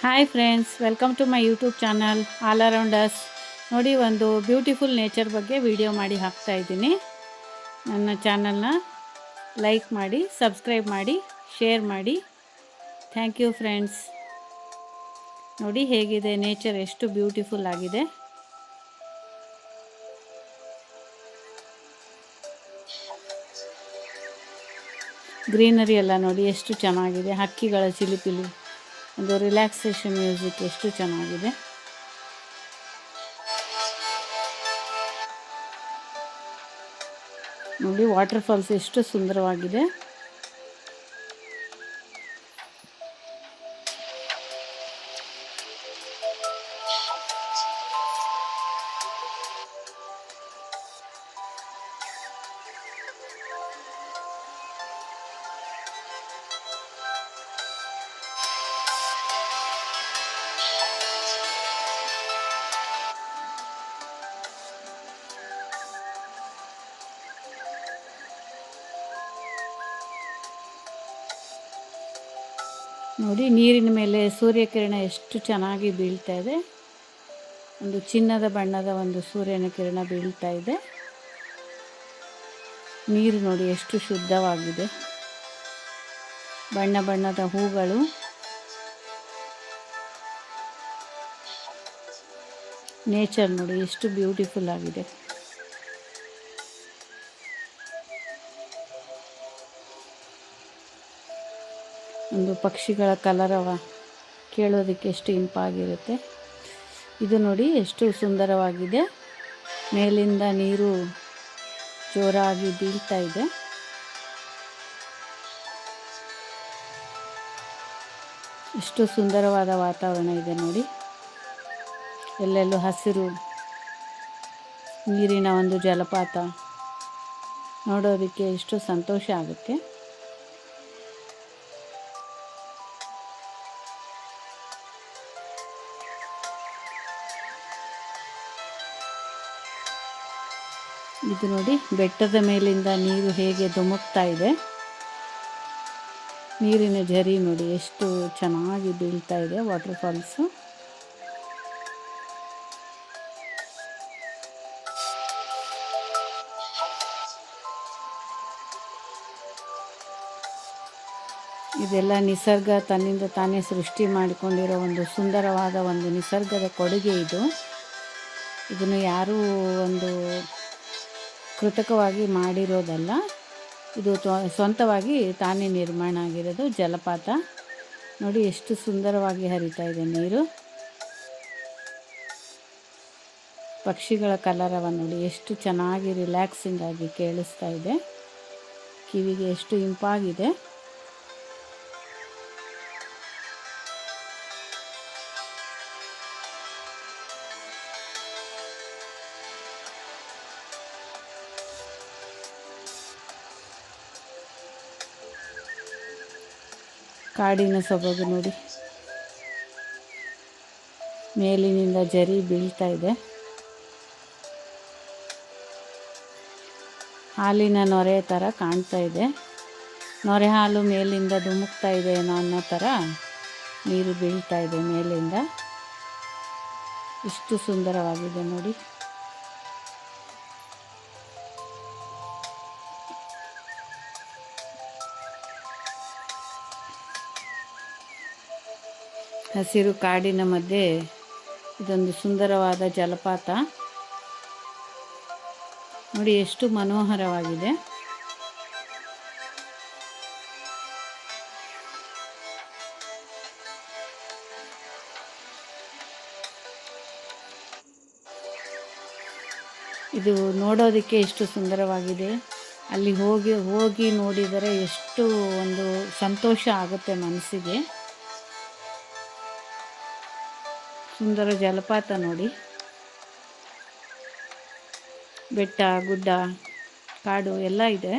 Hi friends, welcome to my YouTube channel all around us. ನೋಡಿ, ಒಂದು beautiful nature ಬಗ್ಗೆ video ಮಾಡಿ ಹಾಕ್ತಾಯಿದ್ದೀನಿ. ನನ್ನ ಚಾನಲ್ನ ಲೈಕ್ ಮಾಡಿ, ಸಬ್ಸ್ಕ್ರೈಬ್ ಮಾಡಿ, ಶೇರ್ ಮಾಡಿ. Thank you friends. ನೋಡಿ ಹೇಗಿದೆ ನೇಚರ್, ಎಷ್ಟು ಬ್ಯೂಟಿಫುಲ್ ಆಗಿದೆ. ಗ್ರೀನರಿ ಎಲ್ಲ ನೋಡಿ ಎಷ್ಟು ಚೆನ್ನಾಗಿದೆ. ಹಕ್ಕಿಗಳ ಚಿಲಿಪಿಲಿ, ಒಂದು ರಿಲ್ಯಾಕ್ಸೇಷನ್ ಮ್ಯೂಸಿಕ್ ಎಷ್ಟು ಚೆನ್ನಾಗಿದೆ. ನೋಡಿ ವಾಟರ್ ಫಾಲ್ಸ್ ಎಷ್ಟು ಸುಂದರವಾಗಿದೆ. ನೋಡಿ ನೀರಿನ ಮೇಲೆ ಸೂರ್ಯಕಿರಣ ಎಷ್ಟು ಚೆನ್ನಾಗಿ ಬೀಳ್ತಾ ಇದೆ. ಒಂದು ಚಿನ್ನದ ಬಣ್ಣದ ಒಂದು ಸೂರ್ಯನ ಕಿರಣ ಬೀಳ್ತಾ ಇದೆ. ನೀರು ನೋಡಿ ಎಷ್ಟು ಶುದ್ಧವಾಗಿದೆ. ಬಣ್ಣ ಬಣ್ಣದ ಹೂಗಳು, ನೇಚರ್ ನೋಡಿ ಎಷ್ಟು ಬ್ಯೂಟಿಫುಲ್ ಆಗಿದೆ. ಒಂದು ಪಕ್ಷಿಗಳ ಕಲರವ ಕೇಳೋದಕ್ಕೆ ಎಷ್ಟು ಇಂಪಾಗಿರುತ್ತೆ. ಇದು ನೋಡಿ ಎಷ್ಟು ಸುಂದರವಾಗಿದೆ. ಮೇಲಿಂದ ನೀರು ಜೋರಾಗಿ ಬೀಳ್ತಾ ಇದೆ. ಎಷ್ಟು ಸುಂದರವಾದ ವಾತಾವರಣ ಇದೆ ನೋಡಿ. ಎಲ್ಲೆಲ್ಲೂ ಹಸಿರು, ನೀರಿನ ಒಂದು ಜಲಪಾತ ನೋಡೋದಕ್ಕೆ ಎಷ್ಟು ಸಂತೋಷ ಆಗುತ್ತೆ. ಇದು ನೋಡಿ ಬೆಟ್ಟದ ಮೇಲಿಂದ ನೀರು ಹೇಗೆ ಧುಮುಕ್ತಾ ಇದೆ. ನೀರಿನ ಝರಿ ನೋಡಿ ಎಷ್ಟು ಚೆನ್ನಾಗಿ ಬೀಳ್ತಾ ಇದೆ. ವಾಟರ್ ಫಾಲ್ಸು ಇದೆಲ್ಲ ನಿಸರ್ಗ ತನ್ನಿಂದ ತಾನೇ ಸೃಷ್ಟಿ ಮಾಡಿಕೊಂಡಿರೋ ಒಂದು ಸುಂದರವಾದ ಒಂದು ನಿಸರ್ಗದ ಕೊಡುಗೆ ಇದು. ಇದನ್ನು ಯಾರೂ ಒಂದು ಕೃತಕವಾಗಿ ಮಾಡಿರೋದಲ್ಲ. ಇದು ಸ್ವಂತವಾಗಿ ತಾನೇ ನಿರ್ಮಾಣ ಆಗಿರೋದು ಜಲಪಾತ. ನೋಡಿ ಎಷ್ಟು ಸುಂದರವಾಗಿ ಹರಿತಾ ಇದೆ ನೀರು. ಪಕ್ಷಿಗಳ ಕಲರವ ನೋಡಿ ಎಷ್ಟು ಚೆನ್ನಾಗಿ ರಿಲ್ಯಾಕ್ಸಿಂಗ್ ಆಗಿ ಕೇಳಿಸ್ತಾ ಇದೆ. ಕಿವಿಗೆ ಎಷ್ಟು ಇಂಪಾಗಿದೆ. ಕಾಡಿನ ಸೊಬಗು ನೋಡಿ. ಮೇಲಿನಿಂದ ಝರಿ ಬೀಳ್ತಾ ಇದೆ. ಹಾಲಿನ ನೊರೆ ಥರ ಕಾಣ್ತಾ ಇದೆ. ನೊರೆ ಹಾಲು ಮೇಲಿಂದ ಧುಮುಕ್ತಾ ಇದೆ ಏನೋ ಅನ್ನೋ ಥರ ನೀರು ಬೀಳ್ತಾ ಇದೆ ಮೇಲಿಂದ. ಎಷ್ಟು ಸುಂದರವಾಗಿದೆ ನೋಡಿ. ಹಸಿರು ಕಾಡಿನ ಮಧ್ಯೆ ಇದೊಂದು ಸುಂದರವಾದ ಜಲಪಾತ ನೋಡಿ ಎಷ್ಟು ಮನೋಹರವಾಗಿದೆ. ಇದು ನೋಡೋದಕ್ಕೆ ಎಷ್ಟು ಸುಂದರವಾಗಿದೆ. ಅಲ್ಲಿ ಹೋಗಿ ನೋಡಿದರೆ ಎಷ್ಟು ಒಂದು ಸಂತೋಷ ಆಗುತ್ತೆ ಮನಸ್ಸಿಗೆ. ಸುಂದರ ಜಲಪಾತ ನೋಡಿ. ಬೆಟ್ಟ, ಗುಡ್ಡ, ಕಾಡು ಎಲ್ಲ ಇದೆ.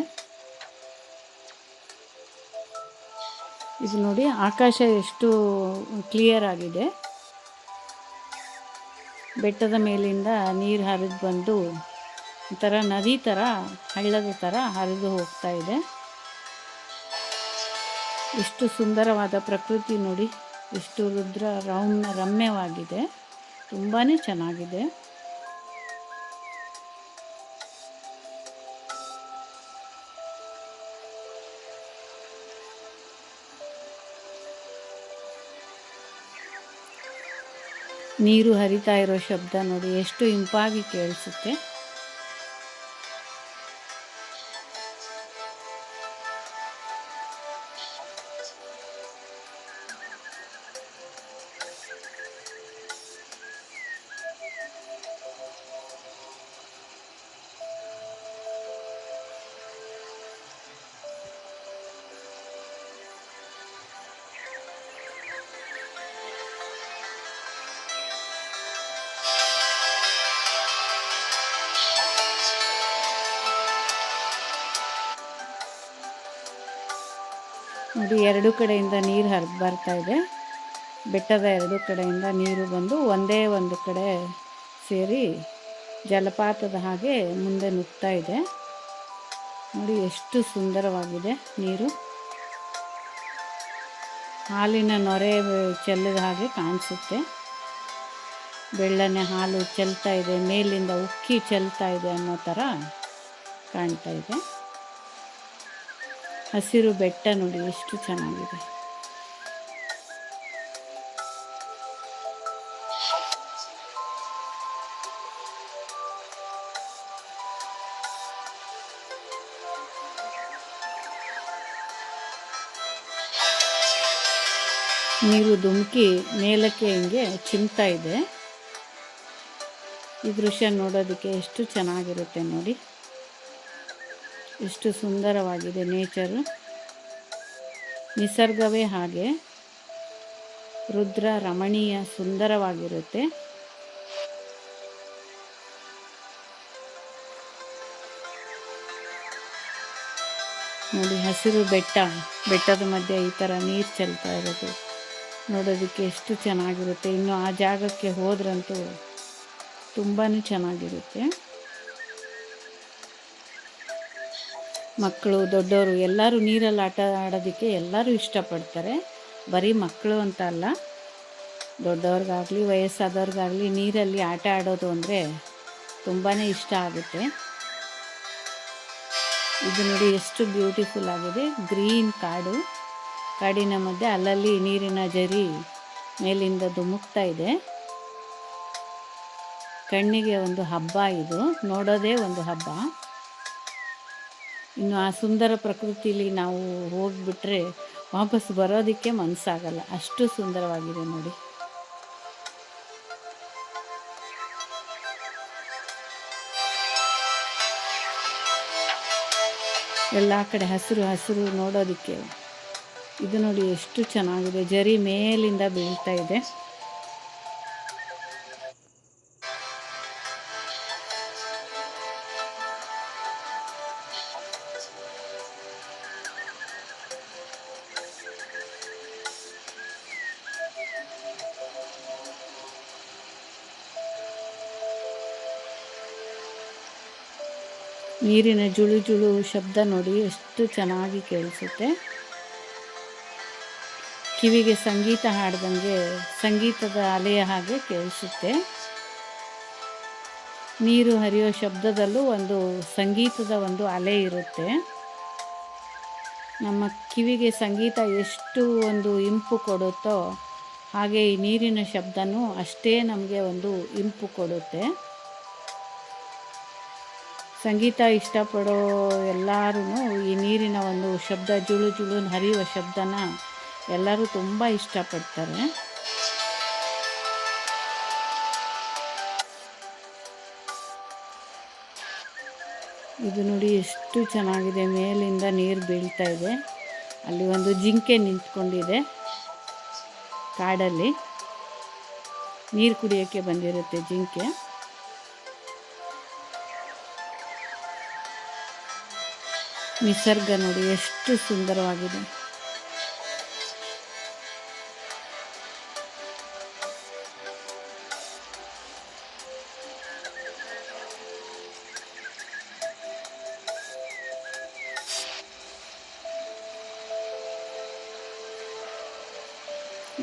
ಇದು ನೋಡಿ ಆಕಾಶ ಎಷ್ಟು ಕ್ಲಿಯರ್ ಆಗಿದೆ. ಬೆಟ್ಟದ ಮೇಲಿಂದ ನೀರು ಹರಿದು ಬಂದು ಒಂಥರ ನದಿ ಥರ, ಹಳ್ಳದ ಥರ ಹರಿದು ಹೋಗ್ತಾ ಇದೆ. ಎಷ್ಟು ಸುಂದರವಾದ ಪ್ರಕೃತಿ ನೋಡಿ. ಎಷ್ಟು ರಮ್ಯವಾಗಿದೆ, ತುಂಬಾ ಚೆನ್ನಾಗಿದೆ. ನೀರು ಹರಿತಾ ಇರೋ ಶಬ್ದ ನೋಡಿ ಎಷ್ಟು ಇಂಪಾಗಿ ಕೇಳಿಸುತ್ತೆ. ನೋಡಿ, ಎರಡು ಕಡೆಯಿಂದ ನೀರು ಹರಿದು ಬರ್ತಾ ಇದೆ. ಬೆಟ್ಟದ ಎರಡು ಕಡೆಯಿಂದ ನೀರು ಬಂದು ಒಂದೇ ಒಂದು ಕಡೆ ಸೇರಿ ಜಲಪಾತದ ಹಾಗೆ ಮುಂದೆ ನುಗ್ತಾ ಇದೆ. ನೋಡಿ ಎಷ್ಟು ಸುಂದರವಾಗಿದೆ ನೀರು. ಹಾಲಿನ ನೊರೆ ಚೆಲ್ಲಿದ ಹಾಗೆ ಕಾಣಿಸುತ್ತೆ. ಬೆಳ್ಳನೆ ಹಾಲು ಚೆಲ್ತಾ ಇದೆ, ಮೇಲಿಂದ ಉಕ್ಕಿ ಚೆಲ್ತಾ ಇದೆ ಅನ್ನೋ ಥರ ಕಾಣ್ತಾ ಇದೆ. ಹಸಿರು ಬೆಟ್ಟ ನೋಡಿ ಎಷ್ಟು ಚೆನ್ನಾಗಿದೆ. ನೀರು ಧುಮುಕಿ ಮೇಲಕ್ಕೆ ಹಿಂಗೆ ಚಿಮ್ತಾ ಇದೆ. ಈ ದೃಶ್ಯ ನೋಡೋದಕ್ಕೆ ಎಷ್ಟು ಚೆನ್ನಾಗಿರುತ್ತೆ ನೋಡಿ, ಎಷ್ಟು ಸುಂದರವಾಗಿದೆ ನೇಚರು. ನಿಸರ್ಗವೇ ಹಾಗೆ ರಮಣೀಯ ಸುಂದರವಾಗಿರುತ್ತೆ. ನೋಡಿ, ಹಸಿರು ಬೆಟ್ಟದ ಮಧ್ಯೆ ಈ ಥರ ನೀರು ಚೆಲ್ತಾ ಇರೋದು ನೋಡೋದಕ್ಕೆ ಎಷ್ಟು ಚೆನ್ನಾಗಿರುತ್ತೆ. ಇನ್ನು ಆ ಜಾಗಕ್ಕೆ ಹೋದ್ರಂತೂ ತುಂಬಾ ಚೆನ್ನಾಗಿರುತ್ತೆ. ಮಕ್ಕಳು ದೊಡ್ಡವರು ಎಲ್ಲರೂ ನೀರಲ್ಲಿ ಆಟ ಆಡೋದಕ್ಕೆ ಎಲ್ಲರೂ ಇಷ್ಟಪಡ್ತಾರೆ. ಬರೀ ಮಕ್ಕಳು ಅಂತ ಅಲ್ಲ, ದೊಡ್ಡವ್ರಿಗಾಗಲಿ ವಯಸ್ಸಾದವ್ರಿಗಾಗಲಿ ನೀರಲ್ಲಿ ಆಟ ಆಡೋದು ಅಂದರೆ ತುಂಬಾ ಇಷ್ಟ ಆಗುತ್ತೆ. ಇದು ನೋಡಿ ಎಷ್ಟು ಬ್ಯೂಟಿಫುಲ್ ಆಗಿದೆ. ಗ್ರೀನ್ ಕಾಡಿನ ಮಧ್ಯೆ ಅಲ್ಲಲ್ಲಿ ನೀರಿನ ಜರಿ ಮೇಲಿಂದ ಧುಮುಕ್ತಾ ಇದೆ. ಕಣ್ಣಿಗೆ ಒಂದು ಹಬ್ಬ, ಇದು ನೋಡೋದೇ ಒಂದು ಹಬ್ಬ. ಇನ್ನು ಆ ಸುಂದರ ಪ್ರಕೃತಿಲಿ ನಾವು ಹೋಗಿಬಿಟ್ರೆ ವಾಪಸ್ ಬರೋದಕ್ಕೆ ಮನಸ್ಸಾಗಲ್ಲ, ಅಷ್ಟು ಸುಂದರವಾಗಿದೆ ನೋಡಿ. ಎಲ್ಲ ಕಡೆ ಹಸಿರು ನೋಡೋದಕ್ಕೆ. ಇದು ನೋಡಿ ಎಷ್ಟು ಚೆನ್ನಾಗಿದೆ, ಜರಿ ಮೇಲಿಂದ ಬೀಳ್ತಾ ಇದೆ. ನೀರಿನ ಜುಳು ಶಬ್ದ ನೋಡಿ ಎಷ್ಟು ಚೆನ್ನಾಗಿ ಕೇಳಿಸುತ್ತೆ. ಕಿವಿಗೆ ಸಂಗೀತ ಹಾಡ್ದಂಗೆ, ಸಂಗೀತದ ಅಲೆಯ ಹಾಗೆ ಕೇಳಿಸುತ್ತೆ. ನೀರು ಹರಿಯೋ ಶಬ್ದದಲ್ಲೂ ಒಂದು ಸಂಗೀತದ ಒಂದು ಅಲೆ ಇರುತ್ತೆ. ನಮ್ಮ ಕಿವಿಗೆ ಸಂಗೀತ ಎಷ್ಟು ಒಂದು ಇಂಪು ಕೊಡುತ್ತೋ ಹಾಗೆ ಈ ನೀರಿನ ಶಬ್ದನೂ ಅಷ್ಟೇ ನಮಗೆ ಒಂದು ಇಂಪು ಕೊಡುತ್ತೆ. ಸಂಗೀತ ಇಷ್ಟಪಡೋ ಎಲ್ಲರೂ ಈ ನೀರಿನ ಒಂದು ಶಬ್ದ, ಜುಳು ಹರಿಯುವ ಶಬ್ದನ ಎಲ್ಲರೂ ತುಂಬ ಇಷ್ಟಪಡ್ತಾರೆ. ಇದು ನೋಡಿ ಎಷ್ಟು ಚೆನ್ನಾಗಿದೆ, ಮೇಲಿಂದ ನೀರು ಬೀಳ್ತಾ ಇದೆ. ಅಲ್ಲಿ ಒಂದು ಜಿಂಕೆ ನಿಂತ್ಕೊಂಡಿದೆ. ಕಾಡಲ್ಲಿ ನೀರು ಕುಡಿಯೋಕ್ಕೆ ಬಂದಿರುತ್ತೆ ಜಿಂಕೆ. ನಿಸರ್ಗ ನೋಡಿ ಎಷ್ಟು ಸುಂದರವಾಗಿದೆ.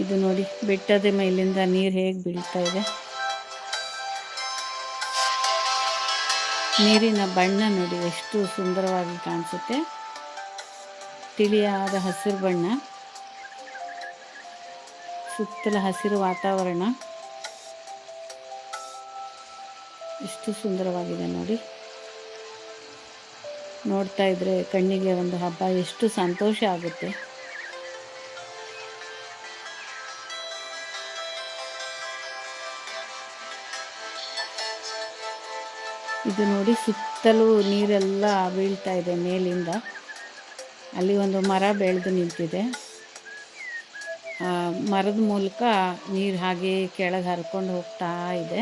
ಇದು ನೋಡಿ ಬೆಟ್ಟದ ಮೇಲಿಂದ ನೀರು ಹೇಗೆ ಬೀಳ್ತಾ ಇದೆ. ನೀರಿನ ಬಣ್ಣ ನೋಡಿ ಎಷ್ಟು ಸುಂದರವಾಗಿ ಕಾಣಿಸುತ್ತೆ. ತಿಳಿಯಾದ ಹಸಿರು ಬಣ್ಣ, ಸುತ್ತಲ ಹಸಿರು ವಾತಾವರಣ ಎಷ್ಟು ಸುಂದರವಾಗಿದೆ ನೋಡಿ. ನೋಡ್ತಾ ಇದ್ರೆ ಕಣ್ಣಿಗೆ ಒಂದು ಹಬ್ಬ, ಎಷ್ಟು ಸಂತೋಷ ಆಗುತ್ತೆ. ಇದು ನೋಡಿ ಸುತ್ತಲೂ ನೀರೆಲ್ಲ ಬೀಳ್ತಾ ಇದೆ ಮೇಲಿಂದ. ಅಲ್ಲಿ ಒಂದು ಮರ ಬೆಳೆದು ನಿಂತಿದೆ. ಮರದ ಮೂಲಕ ನೀರು ಹಾಗೆ ಕೆಳಗೆ ಹರ್ಕೊಂಡು ಹೋಗ್ತಾ ಇದೆ.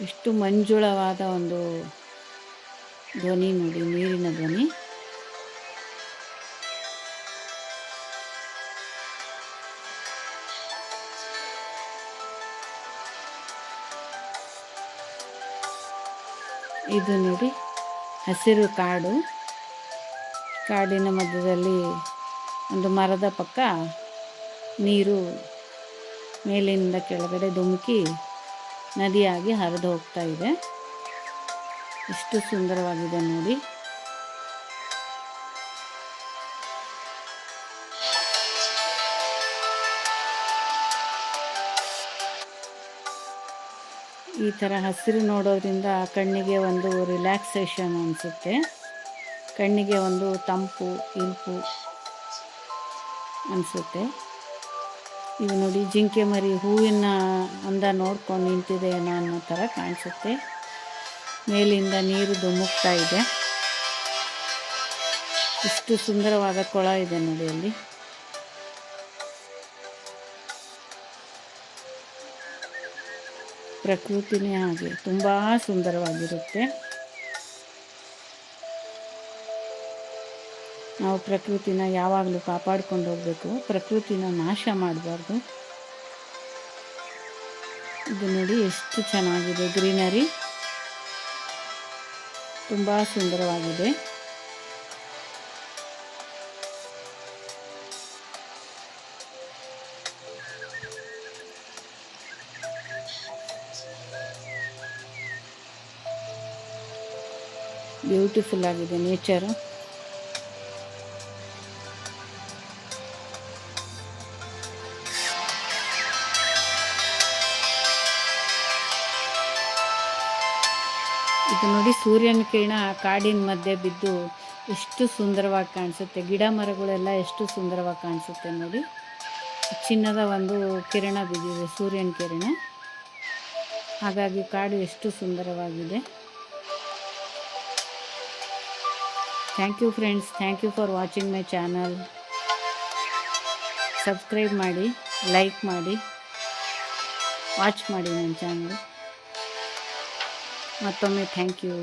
ಎಷ್ಟು ಮಂಜುಳವಾದ ಒಂದು ಧ್ವನಿ ನೋಡಿ, ನೀರಿನ ಧ್ವನಿ. ಇದು ನೋಡಿ ಹಸಿರು ಕಾಡು. ಕಾಡಿನ ಮಧ್ಯದಲ್ಲಿ ಒಂದು ಮರದ ಪಕ್ಕ ನೀರು ಮೇಲಿಂದ ಕೆಳಗಡೆ ಧುಮುಕಿ ನದಿಯಾಗಿ ಹರಿದು ಹೋಗ್ತಾ ಇದೆ. ಎಷ್ಟು ಸುಂದರವಾಗಿದೆ ನೋಡಿ. ಈ ಥರ ಹಸಿರು ನೋಡೋದ್ರಿಂದ ಕಣ್ಣಿಗೆ ಒಂದು ರಿಲ್ಯಾಕ್ಸೇಷನ್ ಅನಿಸುತ್ತೆ. ಕಣ್ಣಿಗೆ ಒಂದು ತಂಪು ಇಂಪು ಅನಿಸುತ್ತೆ. ಇದು ನೋಡಿ ಜಿಂಕೆ ಮರಿ ಹೂವಿನ ಅಂದ ನೋಡ್ಕೊಂಡು ನಿಂತಿದೆ ಏನೋ ಅನ್ನೋ ಥರ ಕಾಣಿಸುತ್ತೆ. ಮೇಲಿಂದ ನೀರು ಧುಮುಕ್ತಾ ಇದೆ. ಇಷ್ಟು ಸುಂದರವಾದ ಕೊಳ ಇದೆ ನೋಡಿ ಅಲ್ಲಿ. ಪ್ರಕೃತಿನೇ ಹಾಗೆ ತುಂಬ ಸುಂದರವಾಗಿರುತ್ತೆ. ನಾವು ಪ್ರಕೃತಿನ ಯಾವಾಗಲೂ ಕಾಪಾಡ್ಕೊಂಡು ಹೋಗಬೇಕು. ಪ್ರಕೃತಿನ ನಾಶ ಮಾಡಬಾರ್ದು. ಇದು ನೋಡಿ ಎಷ್ಟು ಚೆನ್ನಾಗಿದೆ, ಗ್ರೀನರಿ ತುಂಬ ಸುಂದರವಾಗಿದೆ. ಬ್ಯೂಟಿಫುಲ್ ಆಗಿದೆ ನೇಚರು. ಇದು ನೋಡಿ ಸೂರ್ಯನ ಕಿರಣ ಕಾಡಿನ ಮಧ್ಯೆ ಬಿದ್ದು ಎಷ್ಟು ಸುಂದರವಾಗಿ ಕಾಣಿಸುತ್ತೆ. ಗಿಡ ಮರಗಳೆಲ್ಲ ಎಷ್ಟು ಸುಂದರವಾಗಿ ಕಾಣಿಸುತ್ತೆ ನೋಡಿ. ಚಿನ್ನದ ಒಂದು ಕಿರಣ ಬಿದ್ದಿದೆ, ಸೂರ್ಯನ ಕಿರಣ. ಹಾಗಾಗಿ ಕಾಡು ಎಷ್ಟು ಸುಂದರವಾಗಿದೆ. Thank you friends, thank you for watching my channel. Subscribe ಮಾಡಿ, ಲೈಕ್ ಮಾಡಿ, ವಾಚ್ ಮಾಡಿ ನನ್ನ ಚಾನಲ್. ಮತ್ತೊಮ್ಮೆ ಥ್ಯಾಂಕ್ ಯು.